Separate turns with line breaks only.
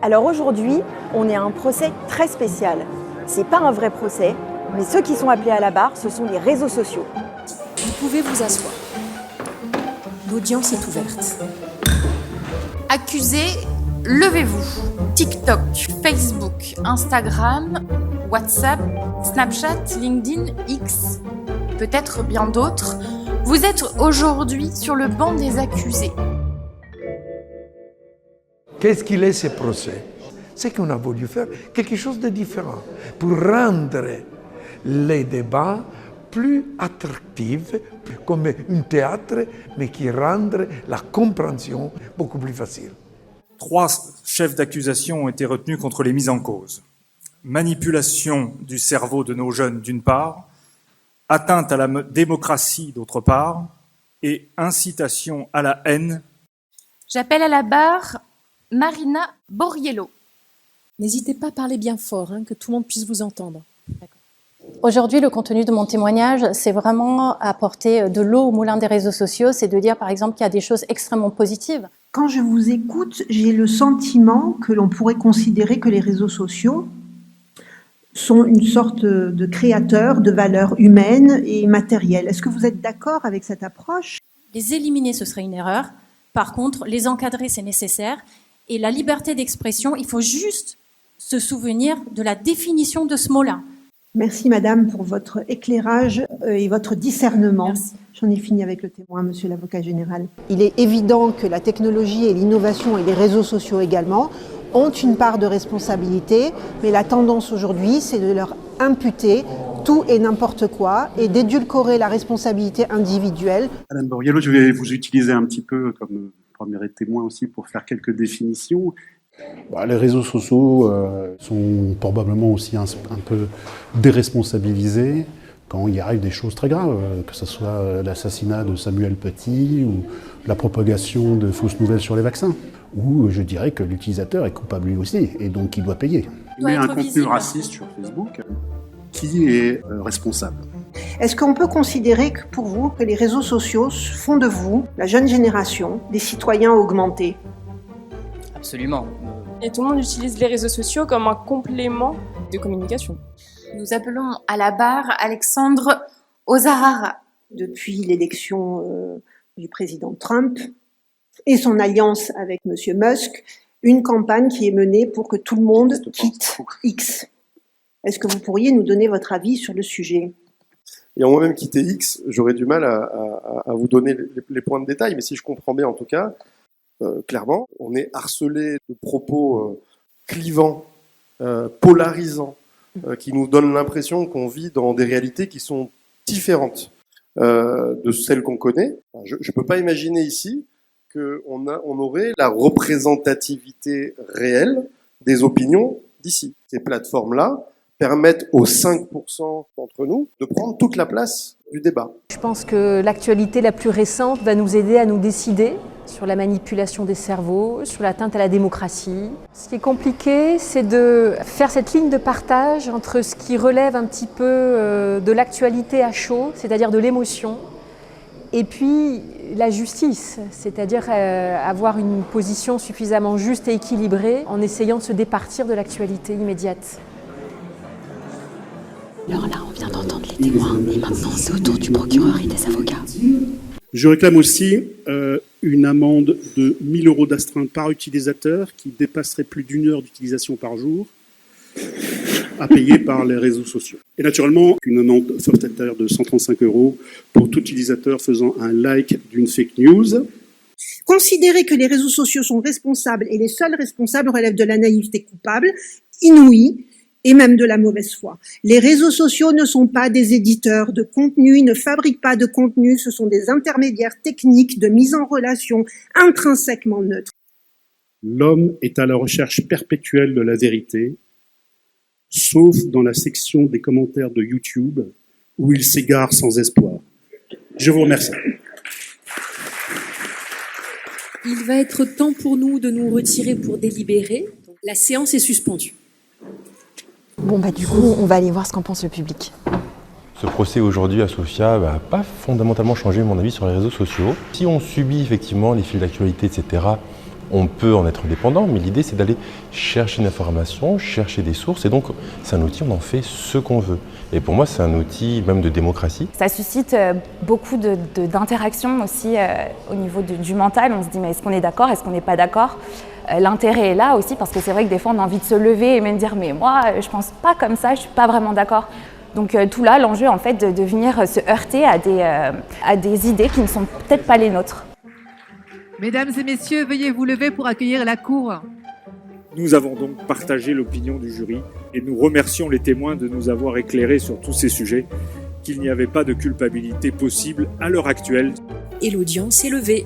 Alors aujourd'hui, on est à un procès très spécial. C'est pas un vrai procès, mais ceux qui sont appelés à la barre, ce sont les réseaux sociaux.
Vous pouvez vous asseoir. L'audience est ouverte.
Accusés, levez-vous. TikTok, Facebook, Instagram, WhatsApp, Snapchat, LinkedIn, X, peut-être bien d'autres. Vous êtes aujourd'hui sur le banc des accusés.
Qu'est-ce qu'il est ce procès? C'est qu'on a voulu faire quelque chose de différent pour rendre les débats plus attractifs, comme un théâtre, mais qui rendre la compréhension beaucoup plus facile.
3 chefs d'accusation ont été retenus contre les mises en cause. Manipulation du cerveau de nos jeunes d'une part, atteinte à la démocratie d'autre part, et incitation à la haine.
J'appelle à la barre Marina Borriello.
N'hésitez pas à parler bien fort, que tout le monde puisse vous entendre.
Aujourd'hui, le contenu de mon témoignage, c'est vraiment apporter de l'eau au moulin des réseaux sociaux, c'est de dire par exemple qu'il y a des choses extrêmement positives.
Quand je vous écoute, j'ai le sentiment que l'on pourrait considérer que les réseaux sociaux sont une sorte de créateurs de valeurs humaines et matérielles. Est-ce que vous êtes d'accord avec cette approche?
Les éliminer, ce serait une erreur. Par contre, les encadrer, c'est nécessaire. Et la liberté d'expression, il faut juste se souvenir de la définition de ce mot-là.
Merci Madame pour votre éclairage et votre discernement.
Merci.
J'en ai fini avec le témoin, Monsieur l'avocat général. Il est évident que la technologie et l'innovation et les réseaux sociaux également ont une part de responsabilité, mais la tendance aujourd'hui, c'est de leur imputer tout et n'importe quoi et d'édulcorer la responsabilité individuelle.
Madame Borriello, je vais vous utiliser un petit peu comme premier témoin aussi pour faire quelques définitions.
Les réseaux sociaux sont probablement aussi un peu déresponsabilisés quand il arrive des choses très graves, que ce soit l'assassinat de Samuel Paty ou la propagation de fausses nouvelles sur les vaccins. Où je dirais que l'utilisateur est coupable lui aussi, et donc il doit payer.
Il met un contenu raciste sur Facebook. Qui est responsable?
Est-ce qu'on peut considérer que pour vous, que les réseaux sociaux font de vous, la jeune génération, des citoyens augmentés?
Absolument.
Et tout le monde utilise les réseaux sociaux comme un complément de communication.
Nous appelons à la barre Alexandre Ozarara.
Depuis l'élection du président Trump et son alliance avec M. Musk, une campagne qui est menée pour que tout le monde quitte X. Est-ce que vous pourriez nous donner votre avis sur le sujet?
Et en moi-même quitter X, j'aurais du mal à vous donner les points de détail, mais si je comprends bien en tout cas, clairement, on est harcelé de propos clivants, polarisants, qui nous donnent l'impression qu'on vit dans des réalités qui sont différentes de celles qu'on connaît. Je ne peux pas imaginer ici qu'on aurait la représentativité réelle des opinions d'ici. Ces plateformes-là permettent aux 5% d'entre nous de prendre toute la place du débat.
Je pense que l'actualité la plus récente va nous aider à nous décider sur la manipulation des cerveaux, sur l'atteinte à la démocratie. Ce qui est compliqué, c'est de faire cette ligne de partage entre ce qui relève un petit peu de l'actualité à chaud, c'est-à-dire de l'émotion, et puis la justice, c'est-à-dire avoir une position suffisamment juste et équilibrée en essayant de se départir de l'actualité immédiate.
Alors là, on vient d'entendre les témoins, et maintenant c'est au tour du procureur et des avocats.
Je réclame aussi une amende de 1 000 € d'astreinte par utilisateur qui dépasserait plus d'1 heure d'utilisation par jour à payer par les réseaux sociaux. Et naturellement, une amende forfaitaire de 135 € pour tout utilisateur faisant un like d'une fake news.
Considérer que les réseaux sociaux sont responsables et les seuls responsables relève de la naïveté coupable, inouïe, et même de la mauvaise foi. Les réseaux sociaux ne sont pas des éditeurs de contenu, ils ne fabriquent pas de contenu, ce sont des intermédiaires techniques de mise en relation intrinsèquement neutres.
L'homme est à la recherche perpétuelle de la vérité, sauf dans la section des commentaires de YouTube, où il s'égare sans espoir. Je vous remercie.
Il va être temps pour nous de nous retirer pour délibérer. La séance est suspendue.
Bon du coup, on va aller voir ce qu'en pense le public.
Ce procès aujourd'hui à Sofia n'a pas fondamentalement changé mon avis sur les réseaux sociaux. Si on subit effectivement les fils d'actualité, etc., On peut en être dépendant, mais l'idée c'est d'aller chercher l'information, chercher des sources, et donc c'est un outil, on en fait ce qu'on veut. Et pour moi c'est un outil même de démocratie.
Ça suscite beaucoup d'interactions aussi au niveau du mental. On se dit mais est-ce qu'on est d'accord, est-ce qu'on n'est pas d'accord? L'intérêt est là aussi parce que c'est vrai que des fois on a envie de se lever et même dire mais moi je pense pas comme ça, je suis pas vraiment d'accord. Donc tout là, l'enjeu en fait de venir se heurter à des idées qui ne sont peut-être pas les nôtres.
Mesdames et messieurs, veuillez vous lever pour accueillir la Cour.
Nous avons donc partagé l'opinion du jury et nous remercions les témoins de nous avoir éclairés sur tous ces sujets, qu'il n'y avait pas de culpabilité possible à l'heure actuelle.
Et l'audience est levée.